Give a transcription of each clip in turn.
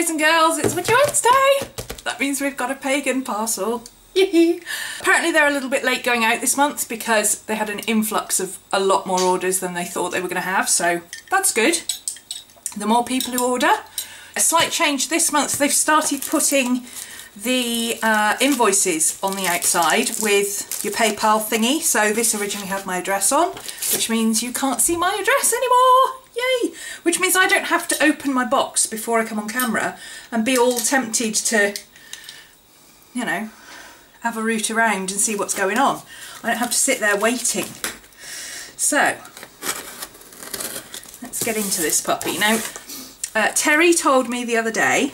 boys and girls, it's Witchy Wednesday! That means we've got a pagan parcel. Apparently they're a little bit late going out this month because they had an influx of a lot more orders than they thought they were going to have, so that's good. The more people who order. A slight change this month, they've started putting the invoices on the outside with your PayPal thingy. So this originally had my address on, which means you can't see my address anymore. Yay! Which means I don't have to open my box before I come on camera and be all tempted to, you know, have a root around and see what's going on. I don't have to sit there waiting. So, let's get into this puppy. Now, Terry told me the other day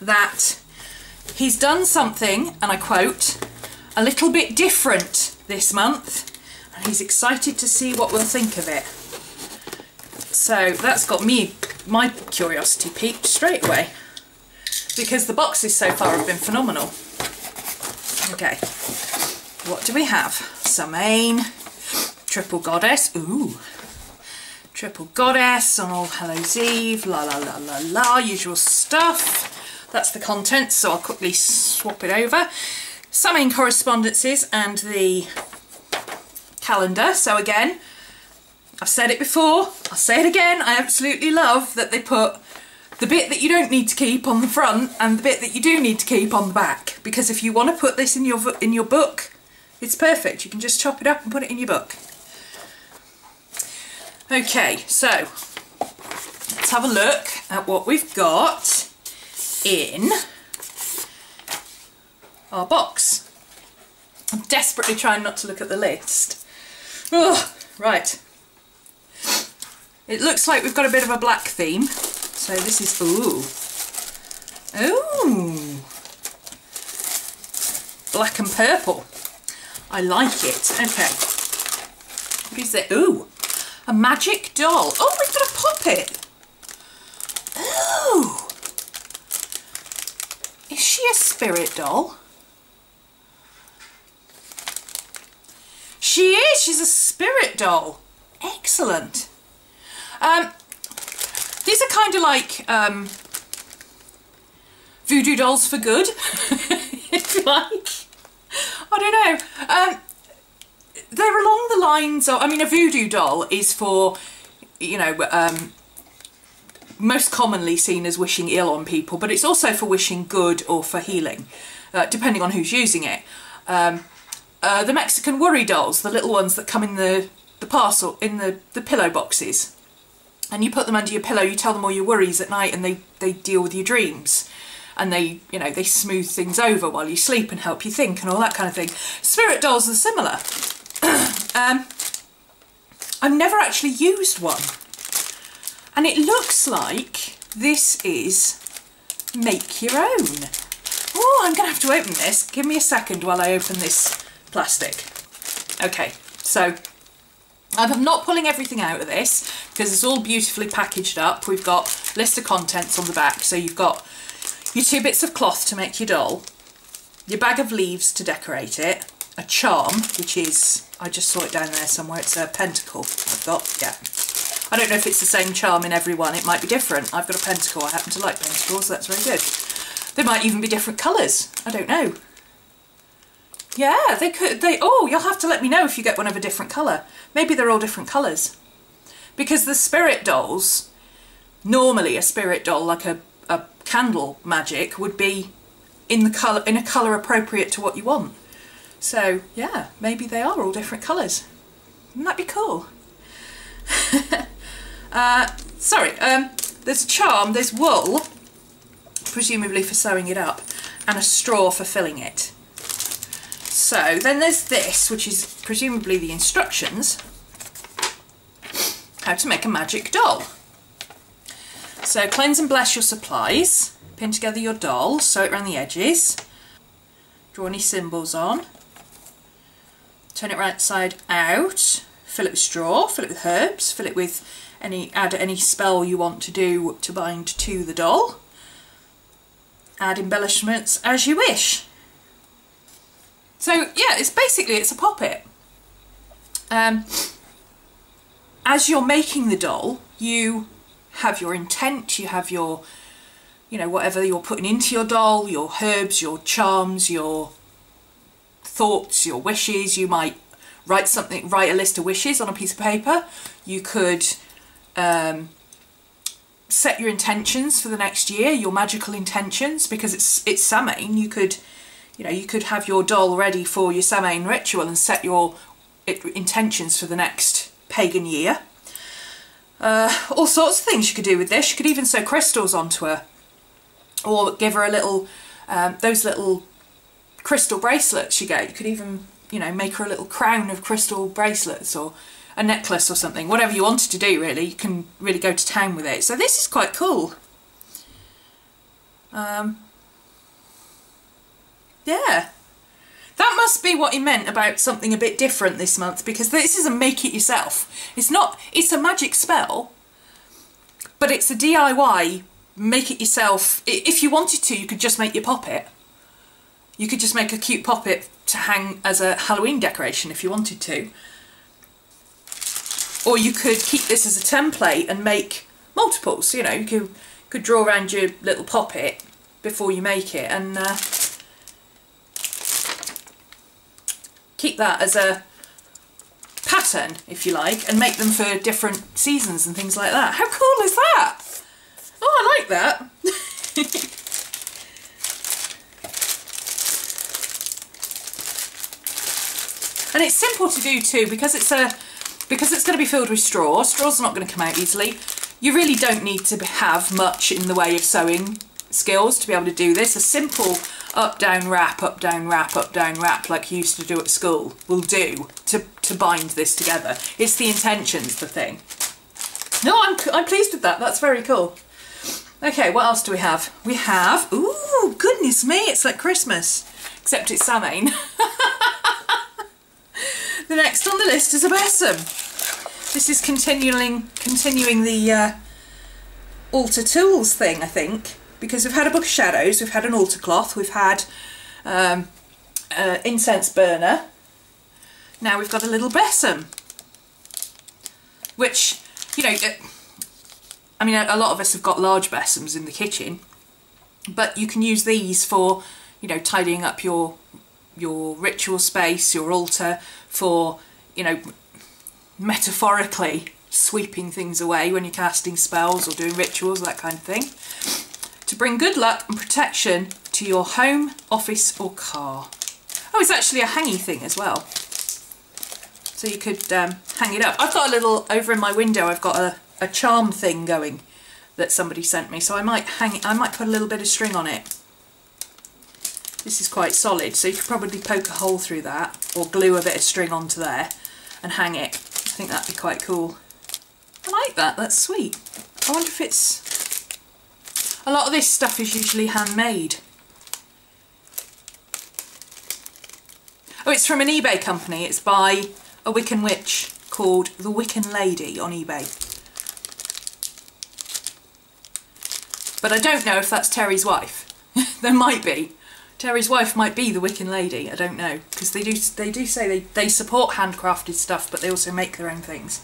that he's done something, and I quote, a little bit different this month, and he's excited to see what we'll think of it. So that's got my curiosity piqued straight away, because the boxes so far have been phenomenal. Okay, what do we have? Samhain, triple goddess, ooh, triple goddess on All Hallows Eve, la la la la la, usual stuff. That's the contents, so I'll quickly swap it over. Samhain correspondences and the calendar. So again, I've said it before, I'll say it again, I absolutely love that they put the bit that you don't need to keep on the front and the bit that you do need to keep on the back, because if you want to put this in your book, it's perfect. You can just chop it up and put it in your book. Okay, so let's have a look at what we've got in our box. I'm desperately trying not to look at the list. Oh, right. It looks like we've got a bit of a black theme. So this is, ooh. Ooh. Black and purple. I like it. Okay. What is it? Ooh. A magic doll. Oh, we've got a puppet. Ooh. Is she a spirit doll? She is. She's a spirit doll. Excellent. These are kind of like voodoo dolls for good, if you like. I don't know. They're along the lines of, I mean, a voodoo doll is for, you know, most commonly seen as wishing ill on people, but it's also for wishing good or for healing, depending on who's using it. The Mexican worry dolls, the little ones that come in the parcel, in the pillow boxes. And you put them under your pillow, you tell them all your worries at night, and they deal with your dreams. And they, you know, they smooth things over while you sleep and help you think and all that kind of thing. Spirit dolls are similar. I've never actually used one. And it looks like this is make your own. Oh, I'm going to have to open this. Give me a second while I open this plastic. Okay, so I'm not pulling everything out of this because it's all beautifully packaged up. We've got a list of contents on the back. So you've got your 2 bits of cloth to make your doll, your bag of leaves to decorate it, a charm, which is, I just saw it down there somewhere, it's a pentacle I've got, yeah. I don't know if it's the same charm in every one, it might be different. I've got a pentacle, I happen to like pentacles, so that's very good. They might even be different colours, I don't know. Yeah, oh, you'll have to let me know if you get one of a different colour. Maybe they're all different colours. Because the spirit dolls, normally a spirit doll, like a candle magic, would be in a colour appropriate to what you want. So, yeah, maybe they are all different colours. Wouldn't that be cool? There's a charm, there's wool, presumably for sewing it up, and a straw for filling it. So then there's this, which is presumably the instructions, how to make a magic doll. So cleanse and bless your supplies, pin together your doll, sew it around the edges, draw any symbols on, turn it right side out, fill it with straw, fill it with herbs, fill it with add any spell you want to do to bind to the doll, add embellishments as you wish. So yeah, it's a puppet. As you're making the doll, you have your intent, you have your you know, whatever you're putting into your doll, your herbs, your charms, your thoughts, your wishes. You might write a list of wishes on a piece of paper. You could set your intentions for the next year, your magical intentions, because it's Samhain. You could have your doll ready for your Samhain ritual and set your intentions for the next pagan year. All sorts of things you could do with this. You could even sew crystals onto her, or give her a little, those little crystal bracelets you get. You could even, you know, make her a little crown of crystal bracelets, or a necklace or something. Whatever you wanted to do, really. You can really go to town with it. So this is quite cool. Yeah. That must be what he meant about something a bit different this month, because this is a make it yourself. It's a magic spell, but it's a DIY, make it yourself. If you wanted to, you could just make your poppet. You could just make a cute poppet to hang as a Halloween decoration if you wanted to. Or you could keep this as a template and make multiples. You know, you could draw around your little poppet before you make it, and keep that as a pattern, if you like, and make them for different seasons and things like that. How cool is that? Oh, I like that. And it's simple to do too, because it's going to be filled with straw. Straw's not going to come out easily. You really don't need to have much in the way of sewing skills to be able to do this. A simple up, down, wrap, up, down, wrap, up, down, wrap, like you used to do at school, will do to bind this together. It's the intentions, the thing. No, I'm pleased with that. That's very cool. Okay, what else do we have? We have, ooh, goodness me, it's like Christmas, except it's Samhain. The next on the list is a besom. This is continuing the altar tools thing, I think, because we've had a book of shadows, we've had an altar cloth, we've had incense burner. Now we've got a little besom, which, you know, I mean, a lot of us have got large besoms in the kitchen, but you can use these for, you know, tidying up your ritual space, your altar, for, you know, metaphorically sweeping things away when you're casting spells or doing rituals, that kind of thing, to bring good luck and protection to your home, office or car. Oh, it's actually a hangy thing as well, so you could hang it up. I've got a little, over in my window, I've got a charm thing going that somebody sent me, so I might put a little bit of string on it. This is quite solid, so you could probably poke a hole through that, or glue a bit of string onto there and hang it. I think that'd be quite cool. I like that, that's sweet. I wonder if it's... A lot of this stuff is usually handmade. Oh, it's from an eBay company. It's by a Wiccan witch called the Wiccan Lady on eBay. But I don't know if that's Terry's wife. There might be. Terry's wife might be the Wiccan Lady, I don't know, because they do say they support handcrafted stuff, but they also make their own things.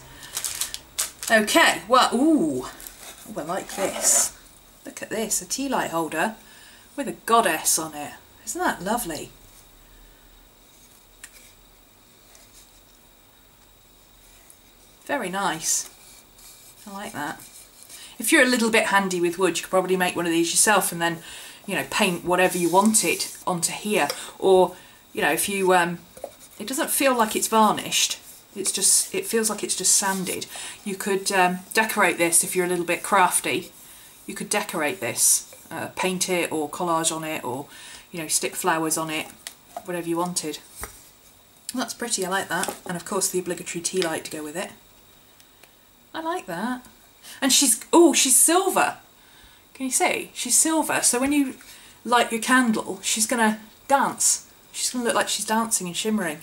Okay, well, ooh, I like this. Look at this, a tea light holder with a goddess on it. Isn't that lovely? Very nice. I like that. If you're a little bit handy with wood, you could probably make one of these yourself and then, you know, paint whatever you wanted onto here. Or, you know, if you, it doesn't feel like it's varnished, it's just, it feels like it's just sanded. You could decorate this if you're a little bit crafty. You could decorate this, paint it or collage on it, or, you know, stick flowers on it, whatever you wanted. That's pretty, I like that. And of course the obligatory tea light to go with it. I like that. And she's, oh, she's silver. Can you see? She's silver, so when you light your candle, she's going to dance. She's going to look like she's dancing and shimmering.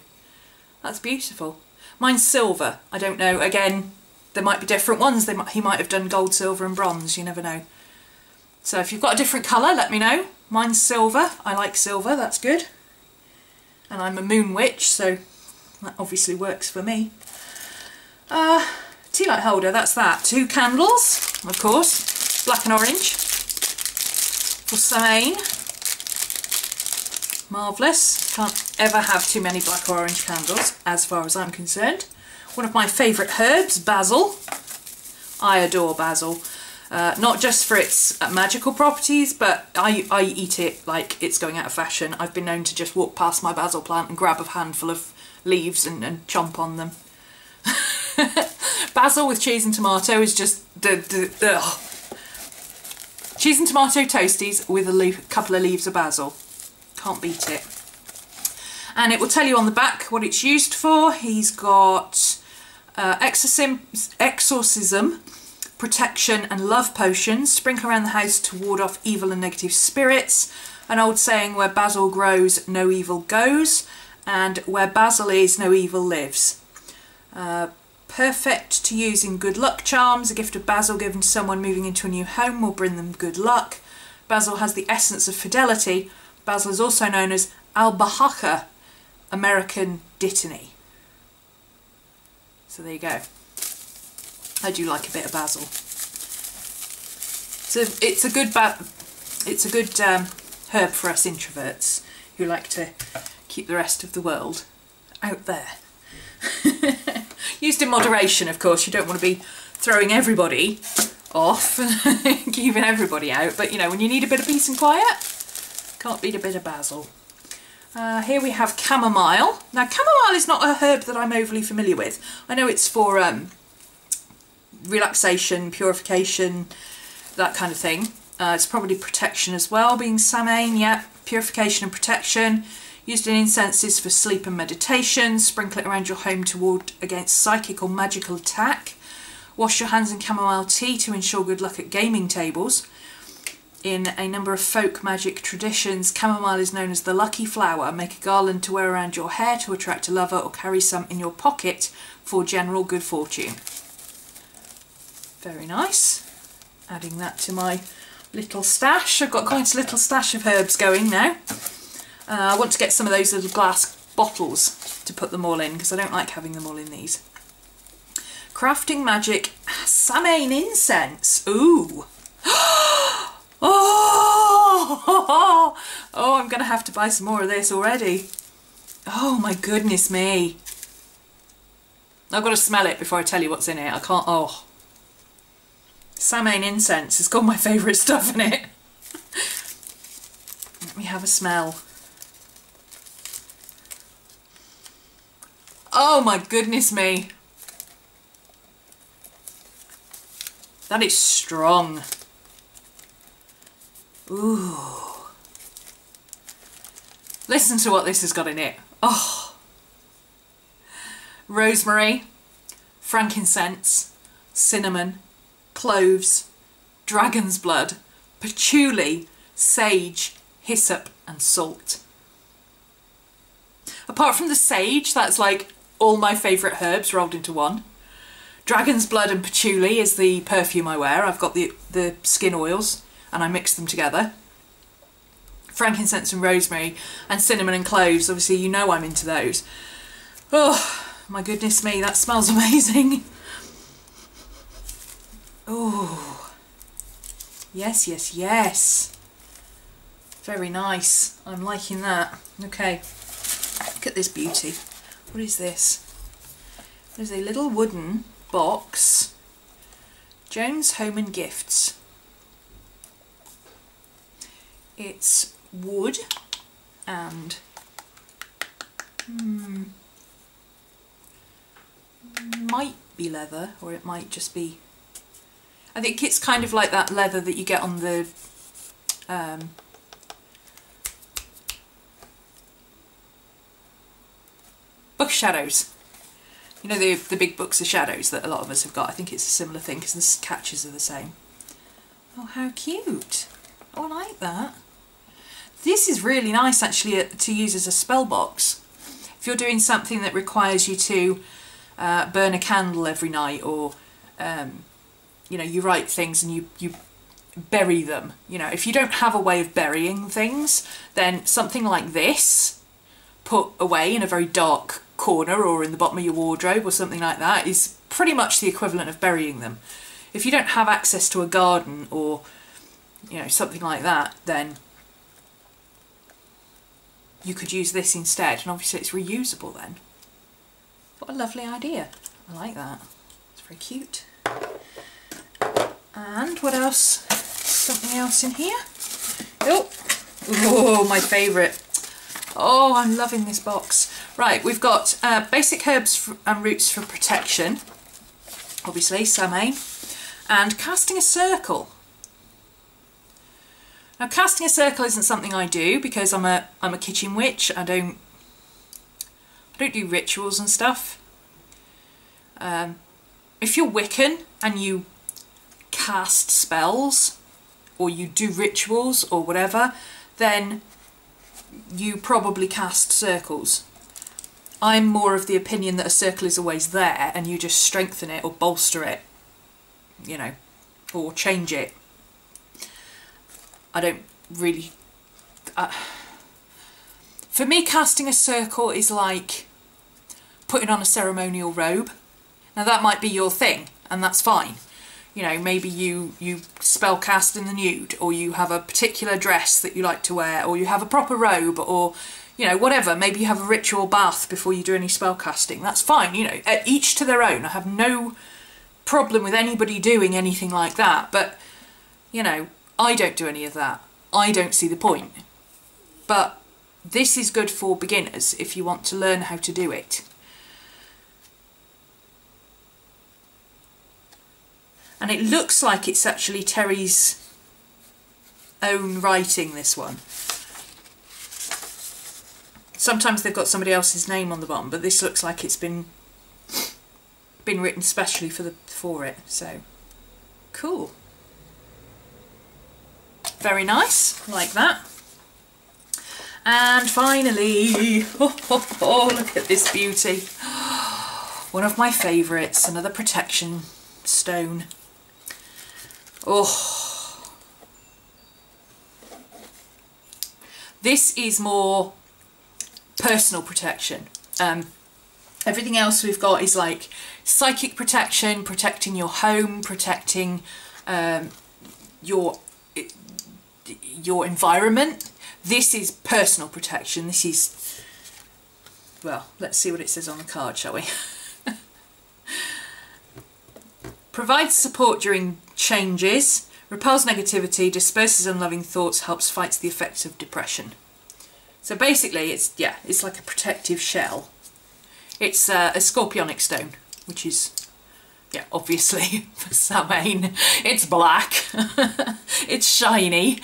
That's beautiful. Mine's silver. I don't know. Again, there might be different ones. He might have done gold, silver and bronze. You never know. So if you've got a different colour, let me know. Mine's silver. I like silver. That's good. And I'm a moon witch, so that obviously works for me. Tea light holder, that's that. 2 candles, of course. Black and orange. For Samhain. Marvellous. Can't ever have too many black or orange candles, as far as I'm concerned. One of my favourite herbs, basil. I adore basil. Not just for its magical properties, but I eat it like it's going out of fashion. I've been known to just walk past my basil plant and grab a handful of leaves and chomp on them. Basil with cheese and tomato is just ugh. Cheese and tomato toasties with a couple of leaves of basil. Can't beat it. And it will tell you on the back what it's used for. He's got exorcism, protection and love potions. Sprinkle around the house to ward off evil and negative spirits. An old saying, where basil grows, no evil goes. And where basil is, no evil lives. Perfect to use in good luck charms. A gift of basil given to someone moving into a new home will bring them good luck. Basil has the essence of fidelity. Basil is also known as albahaca, American dittany. So there you go. I do like a bit of basil. So it's a good herb for us introverts who like to keep the rest of the world out there. Used in moderation, of course. You don't want to be throwing everybody off and keeping everybody out, but you know, when you need a bit of peace and quiet, can't beat a bit of basil. Here we have chamomile. Now, chamomile is not a herb that I'm overly familiar with. I know it's for relaxation, purification, that kind of thing. It's probably protection as well, being Samhain, yeah, purification and protection. Used in incenses for sleep and meditation. Sprinkle it around your home to ward against psychic or magical attack. Wash your hands in chamomile tea to ensure good luck at gaming tables. In a number of folk magic traditions, chamomile is known as the lucky flower. Make a garland to wear around your hair to attract a lover, or carry some in your pocket for general good fortune. Very nice. Adding that to my little stash. I've got quite a little stash of herbs going now. I want to get some of those little glass bottles to put them all in, because I don't like having them all in these. Crafting magic Samhain incense. Ooh. Oh, I'm going to have to buy some more of this already. Oh my goodness me. I've got to smell it before I tell you what's in it. I can't, oh. Samhain incense has got my favourite stuff in it. Let me have a smell. Oh my goodness me. That is strong. Ooh. Listen to what this has got in it. Oh. Rosemary, frankincense, cinnamon, cloves, dragon's blood, patchouli, sage, hyssop and salt. Apart from the sage, that's like all my favourite herbs rolled into one. Dragon's blood and patchouli is the perfume I wear. I've got the skin oils and I mix them together. Frankincense and rosemary and cinnamon and cloves, obviously you know I'm into those. Oh my goodness me, that smells amazing. Oh, yes, yes, yes. Very nice. I'm liking that. Okay, look at this beauty. What is this? There's a little wooden box. Jones Home and Gifts. It's wood and might be leather, or it might just be, I think it's kind of like that leather that you get on the book shadows. You know, the big books of shadows that a lot of us have got. I think it's a similar thing because the catches are the same. Oh, how cute. Oh, I like that. This is really nice actually to use as a spell box. If you're doing something that requires you to burn a candle every night, or you know, you write things and you bury them. You know, if you don't have a way of burying things, then something like this, put away in a very dark corner or in the bottom of your wardrobe or something like that, is pretty much the equivalent of burying them. If you don't have access to a garden, or you know, something like that, then you could use this instead, and obviously it's reusable then. What a lovely idea. I like that. It's very cute. And what else? Something else in here. Oh, my favourite. Oh, I'm loving this box. Right, we've got basic herbs and roots for protection, obviously, Samhain, and casting a circle. Now, casting a circle isn't something I do because I'm a kitchen witch. I don't do rituals and stuff. If you're Wiccan and you cast spells or you do rituals or whatever, then you probably cast circles. I'm more of the opinion that a circle is always there and you just strengthen it or bolster it, you know, or change it. I don't really... for me, casting a circle is like putting on a ceremonial robe. Now that might be your thing, and that's fine. You know, maybe you spell cast in the nude, or you have a particular dress that you like to wear, or you have a proper robe, or, you know, whatever. Maybe you have a ritual bath before you do any spell casting. That's fine, you know, each to their own. I have no problem with anybody doing anything like that, but, you know, I don't do any of that. I don't see the point. But this is good for beginners if you want to learn how to do it. And it looks like it's actually Terry's own writing, this one. Sometimes they've got somebody else's name on the bottom, but this looks like it's been written specially for it. So, cool. Very nice, like that. And finally, oh, look at this beauty. One of my favourites, another protection stone. Oh, this is more personal protection. Everything else we've got is like psychic protection, protecting your home, protecting your environment. This is personal protection. This is, well, let's see what it says on the card, shall we? Provides support during changes, repels negativity, disperses unloving thoughts, helps fight the effects of depression. So basically it's like a protective shell. It's a scorpionic stone, which is, yeah, obviously for Samhain. It's black. It's shiny.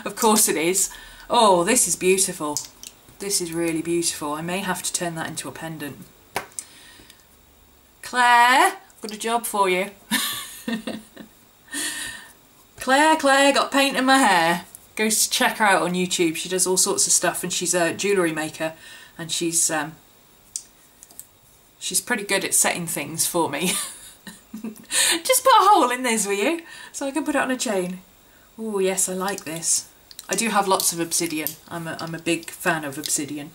Of course it is. Oh, this is beautiful. This is really beautiful. I may have to turn that into a pendant. Claire, I've got a job for you. Claire, got paint in my hair. Go check her out on YouTube. She does all sorts of stuff, and she's a jewellery maker, and she's pretty good at setting things for me. Just put a hole in this, will you? So I can put it on a chain. Oh yes, I like this. I do have lots of obsidian. I'm a big fan of obsidian.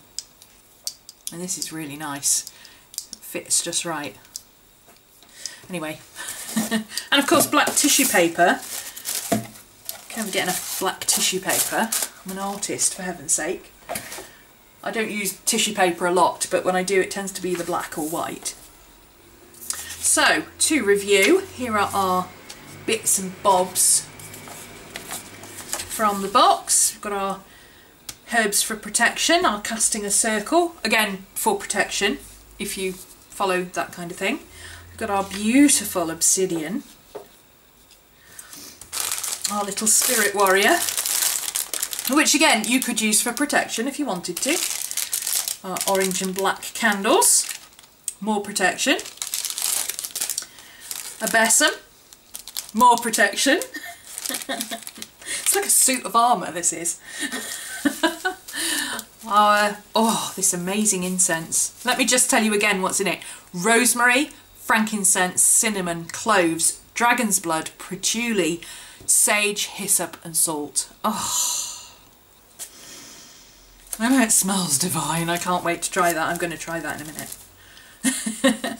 And this is really nice. It fits just right. Anyway. And of course black tissue paper. Can we get enough black tissue paper? I'm an artist, for heaven's sake. I don't use tissue paper a lot, but when I do it tends to be either black or white. So, to review, here are our bits and bobs from the box. We've got our herbs for protection, our casting a circle, again for protection, if you follow that kind of thing. We've got our beautiful obsidian, our little spirit warrior, which again you could use for protection if you wanted to. Our orange and black candles, more protection. A besom, more protection. It's like a suit of armour, this is. Oh, this amazing incense. Let me just tell you again what's in it. Rosemary, frankincense, cinnamon, cloves, dragon's blood, patchouli, sage, hyssop and salt. Oh, I know it smells divine. I can't wait to try that. I'm going to try that in a minute.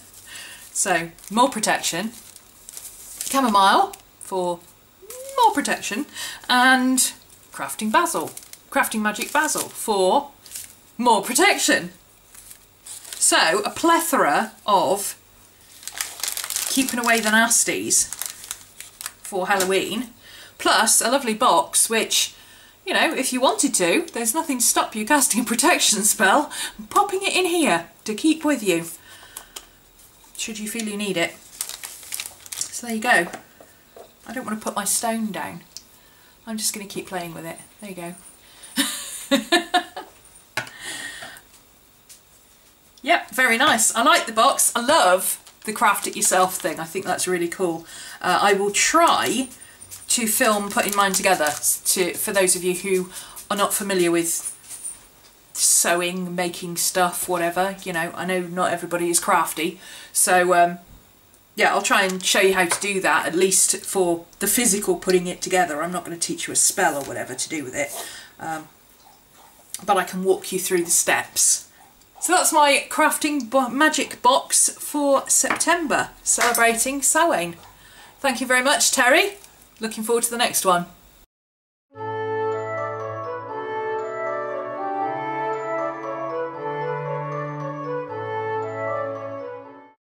So, more protection. Chamomile for more protection, and crafting Basil, crafting magic Basil for more protection. So a plethora of keeping away the nasties for Halloween, plus a lovely box which, you know, if you wanted to, there's nothing to stop you casting a protection spell and popping it in here to keep with you should you feel you need it. So there you go. I don't want to put my stone down. I'm just going to keep playing with it. There you go. Yep, very nice. I like the box. I love the craft it yourself thing. I think that's really cool. I will try to film putting mine together for those of you who are not familiar with sewing, making stuff, whatever. You know, I know not everybody is crafty, so yeah, I'll try and show you how to do that, at least for the physical putting it together. I'm not going to teach you a spell or whatever to do with it, but I can walk you through the steps. So that's my crafting magic box for September, celebrating Samhain. Thank you very much, Terry. Looking forward to the next one.